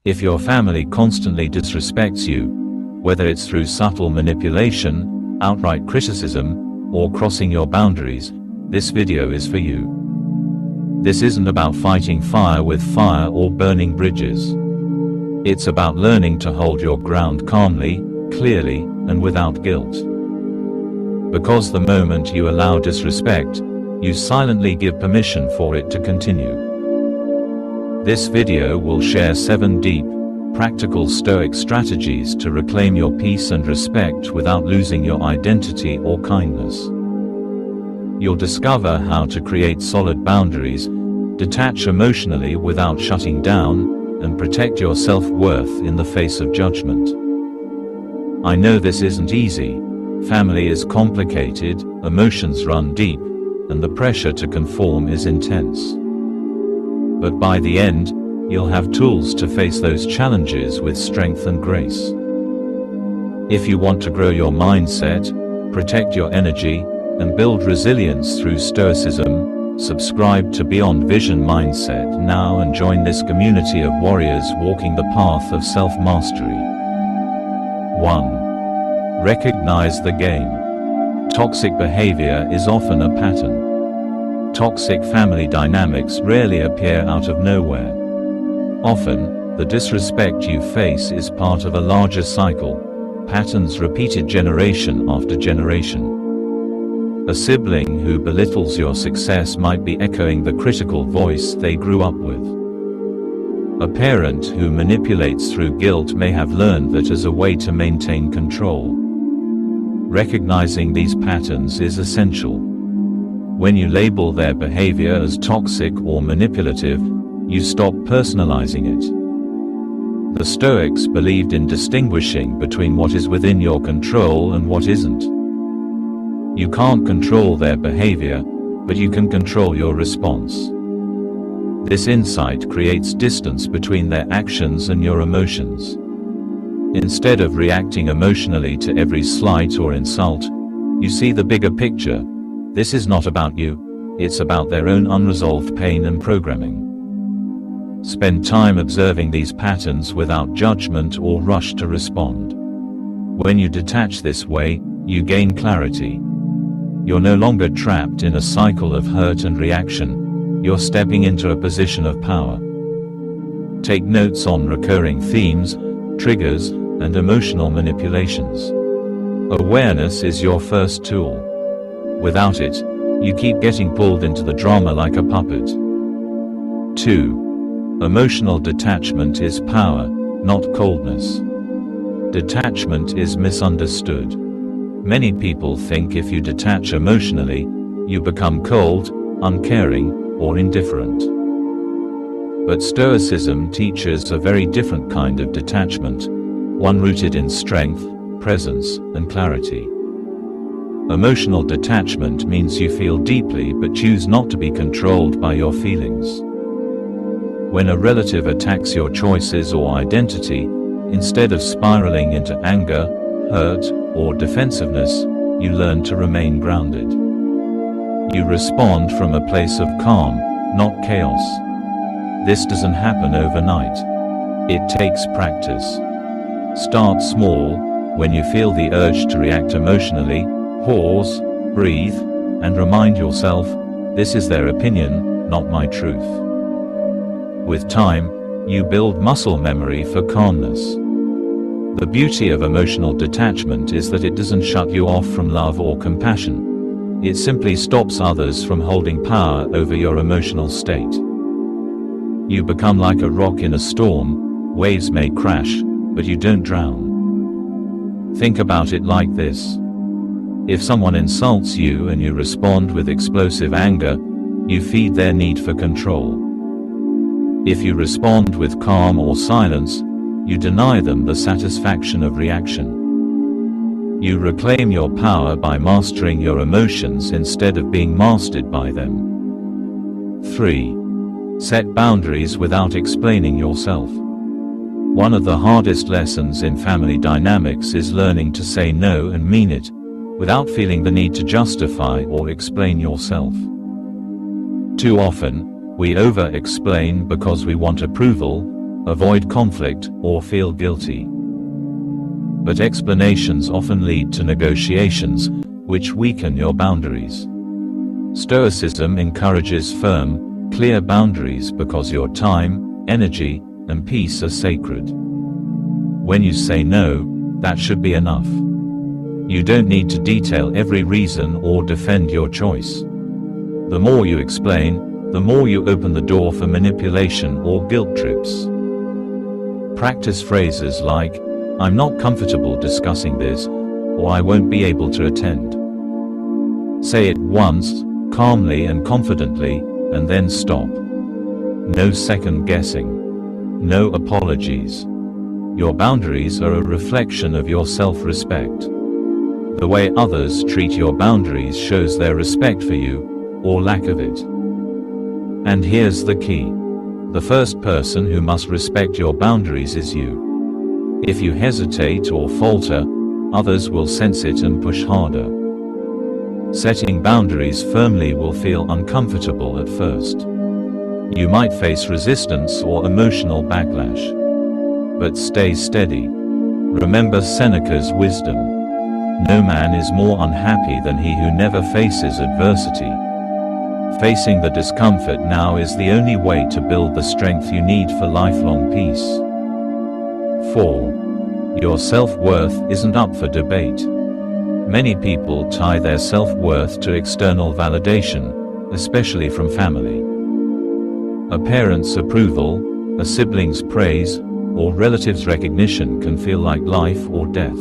If your family constantly disrespects you, whether it's through subtle manipulation, outright criticism, or crossing your boundaries, this video is for you. This isn't about fighting fire with fire or burning bridges. It's about learning to hold your ground calmly, clearly, and without guilt. Because the moment you allow disrespect, you silently give permission for it to continue. This video will share 7 deep, practical Stoic strategies to reclaim your peace and respect without losing your identity or kindness. You'll discover how to create solid boundaries, detach emotionally without shutting down, and protect your self-worth in the face of judgment. I know this isn't easy. Family is complicated, emotions run deep, and the pressure to conform is intense. But by the end, you'll have tools to face those challenges with strength and grace. If you want to grow your mindset, protect your energy, and build resilience through Stoicism, subscribe to Beyond Vision Mindset now and join this community of warriors walking the path of self-mastery. 1. Recognize the game. Toxic behavior is often a pattern. Toxic family dynamics rarely appear out of nowhere. Often, the disrespect you face is part of a larger cycle, patterns repeated generation after generation. A sibling who belittles your success might be echoing the critical voice they grew up with. A parent who manipulates through guilt may have learned that as a way to maintain control. Recognizing these patterns is essential. When you label their behavior as toxic or manipulative, you stop personalizing it. The Stoics believed in distinguishing between what is within your control and what isn't. You can't control their behavior, but you can control your response. This insight creates distance between their actions and your emotions. Instead of reacting emotionally to every slight or insult, you see the bigger picture. This is not about you, it's about their own unresolved pain and programming. Spend time observing these patterns without judgment or rush to respond. When you detach this way, you gain clarity. You're no longer trapped in a cycle of hurt and reaction, you're stepping into a position of power. Take notes on recurring themes, triggers, and emotional manipulations. Awareness is your first tool. Without it, you keep getting pulled into the drama like a puppet. 2. Emotional detachment is power, not coldness. Detachment is misunderstood. Many people think if you detach emotionally, you become cold, uncaring, or indifferent. But Stoicism teaches a very different kind of detachment, one rooted in strength, presence, and clarity. Emotional detachment means you feel deeply but choose not to be controlled by your feelings. When a relative attacks your choices or identity, instead of spiraling into anger, hurt, or defensiveness, you learn to remain grounded. You respond from a place of calm, not chaos. This doesn't happen overnight. It takes practice. Start small. When you feel the urge to react emotionally, pause, breathe, and remind yourself, this is their opinion, not my truth. With time, you build muscle memory for calmness. The beauty of emotional detachment is that it doesn't shut you off from love or compassion. It simply stops others from holding power over your emotional state. You become like a rock in a storm. Waves may crash, but you don't drown. Think about it like this. If someone insults you and you respond with explosive anger, you feed their need for control. If you respond with calm or silence, you deny them the satisfaction of reaction. You reclaim your power by mastering your emotions instead of being mastered by them. 3. Set boundaries without explaining yourself. One of the hardest lessons in family dynamics is learning to say no and mean it, without feeling the need to justify or explain yourself. Too often, we over-explain because we want approval, avoid conflict, or feel guilty. But explanations often lead to negotiations, which weaken your boundaries. Stoicism encourages firm, clear boundaries because your time, energy, and peace are sacred. When you say no, that should be enough. You don't need to detail every reason or defend your choice. The more you explain, the more you open the door for manipulation or guilt trips. Practice phrases like, "I'm not comfortable discussing this," or "I won't be able to attend." Say it once, calmly and confidently, and then stop. No second guessing. No apologies. Your boundaries are a reflection of your self-respect. The way others treat your boundaries shows their respect for you, or lack of it. And here's the key. The first person who must respect your boundaries is you. If you hesitate or falter, others will sense it and push harder. Setting boundaries firmly will feel uncomfortable at first. You might face resistance or emotional backlash. But stay steady. Remember Seneca's wisdom. No man is more unhappy than he who never faces adversity. Facing the discomfort now is the only way to build the strength you need for lifelong peace. 4. Your self-worth isn't up for debate. Many people tie their self-worth to external validation, especially from family. A parent's approval, a sibling's praise, or relatives' recognition can feel like life or death.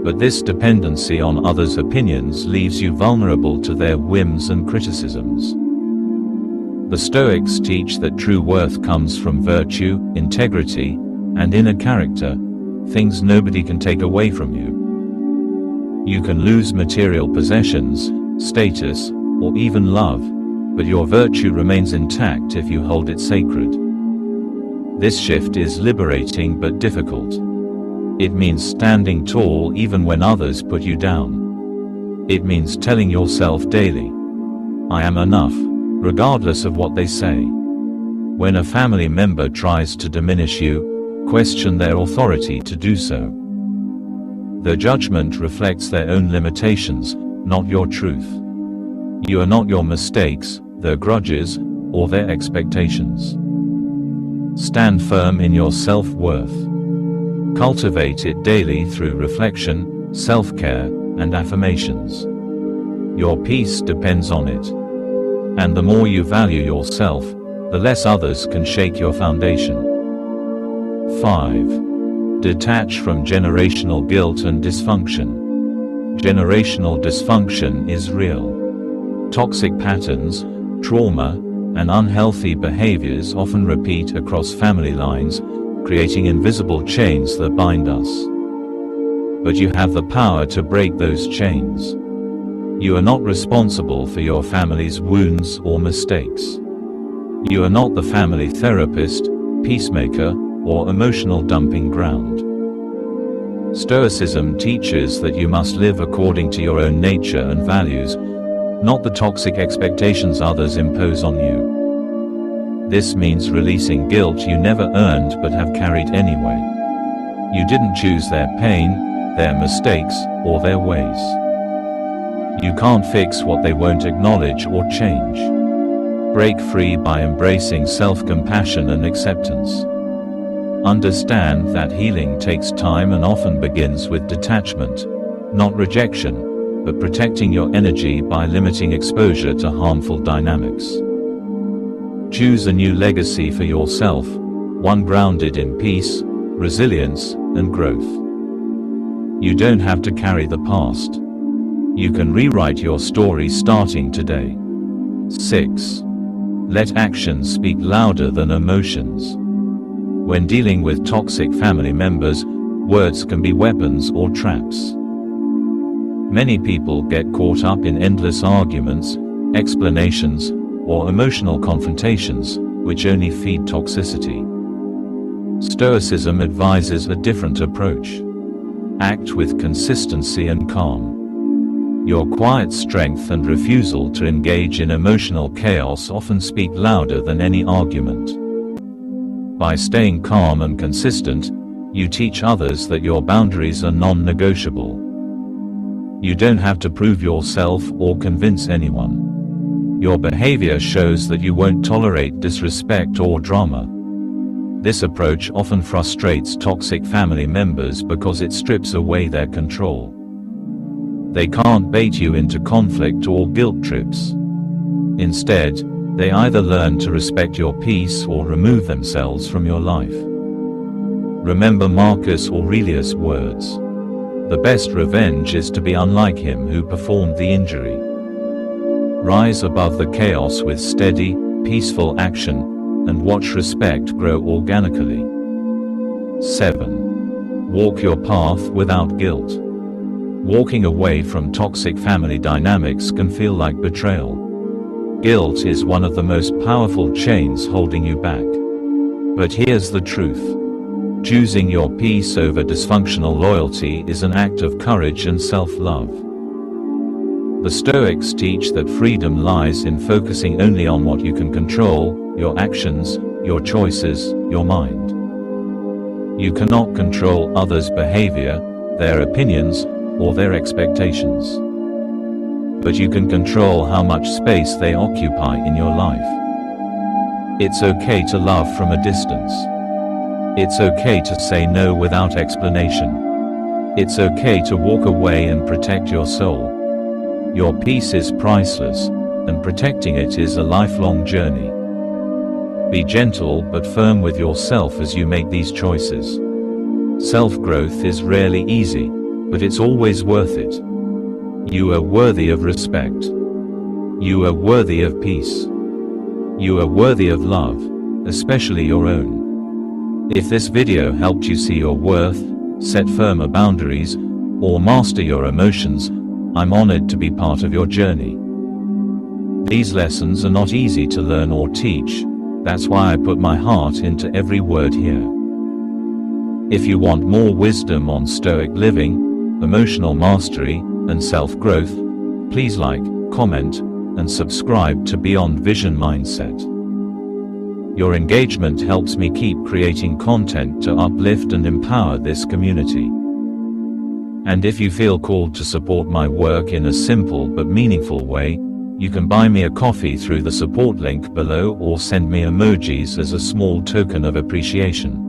But this dependency on others' opinions leaves you vulnerable to their whims and criticisms. The Stoics teach that true worth comes from virtue, integrity, and inner character, things nobody can take away from you. You can lose material possessions, status, or even love, but your virtue remains intact if you hold it sacred. This shift is liberating but difficult. It means standing tall even when others put you down. It means telling yourself daily, "I am enough," regardless of what they say. When a family member tries to diminish you, question their authority to do so. Their judgment reflects their own limitations, not your truth. You are not your mistakes, their grudges, or their expectations. Stand firm in your self-worth. Cultivate it daily through reflection, self-care, and affirmations. Your peace depends on it. And the more you value yourself, the less others can shake your foundation. 5. Detach from generational guilt and dysfunction. Generational dysfunction is real. Toxic patterns, trauma, and unhealthy behaviors often repeat across family lines, creating invisible chains that bind us. But you have the power to break those chains. You are not responsible for your family's wounds or mistakes. You are not the family therapist, peacemaker, or emotional dumping ground. Stoicism teaches that you must live according to your own nature and values, not the toxic expectations others impose on you. This means releasing guilt you never earned but have carried anyway. You didn't choose their pain, their mistakes, or their ways. You can't fix what they won't acknowledge or change. Break free by embracing self-compassion and acceptance. Understand that healing takes time and often begins with detachment, not rejection, but protecting your energy by limiting exposure to harmful dynamics. Choose a new legacy for yourself, one grounded in peace, resilience, and growth. You don't have to carry the past. You can rewrite your story starting today. 6. Let actions speak louder than emotions. When dealing with toxic family members, words can be weapons or traps. Many people get caught up in endless arguments, explanations, or emotional confrontations, which only feed toxicity. Stoicism advises a different approach. Act with consistency and calm. Your quiet strength and refusal to engage in emotional chaos often speak louder than any argument. By staying calm and consistent, you teach others that your boundaries are non-negotiable. You don't have to prove yourself or convince anyone. Your behavior shows that you won't tolerate disrespect or drama. This approach often frustrates toxic family members because it strips away their control. They can't bait you into conflict or guilt trips. Instead, they either learn to respect your peace or remove themselves from your life. Remember Marcus Aurelius' words: "The best revenge is to be unlike him who performed the injury." Rise above the chaos with steady, peaceful action, and watch respect grow organically. 7. Walk your path without guilt. Walking away from toxic family dynamics can feel like betrayal. Guilt is one of the most powerful chains holding you back. But here's the truth. Choosing your peace over dysfunctional loyalty is an act of courage and self-love. The Stoics teach that freedom lies in focusing only on what you can control: your actions, your choices, your mind. You cannot control others' behavior, their opinions, or their expectations. But you can control how much space they occupy in your life. It's okay to love from a distance. It's okay to say no without explanation. It's okay to walk away and protect your soul. Your peace is priceless, and protecting it is a lifelong journey. Be gentle but firm with yourself as you make these choices. Self-growth is rarely easy, but it's always worth it. You are worthy of respect. You are worthy of peace. You are worthy of love, especially your own. If this video helped you see your worth, set firmer boundaries, or master your emotions, I'm honored to be part of your journey. These lessons are not easy to learn or teach. That's why I put my heart into every word here. If you want more wisdom on Stoic living, emotional mastery, and self-growth, please like, comment, and subscribe to Beyond Vision Mindset. Your engagement helps me keep creating content to uplift and empower this community. And if you feel called to support my work in a simple but meaningful way, you can buy me a coffee through the support link below or send me emojis as a small token of appreciation.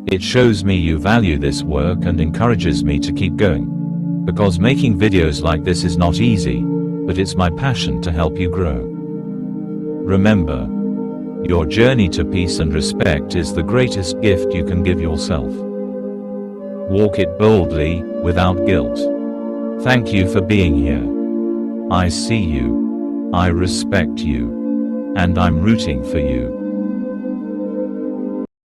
It shows me you value this work and encourages me to keep going. Because making videos like this is not easy, but it's my passion to help you grow. Remember, your journey to peace and respect is the greatest gift you can give yourself. Walk it boldly, without guilt. Thank you for being here. I see you. I respect you. And I'm rooting for you.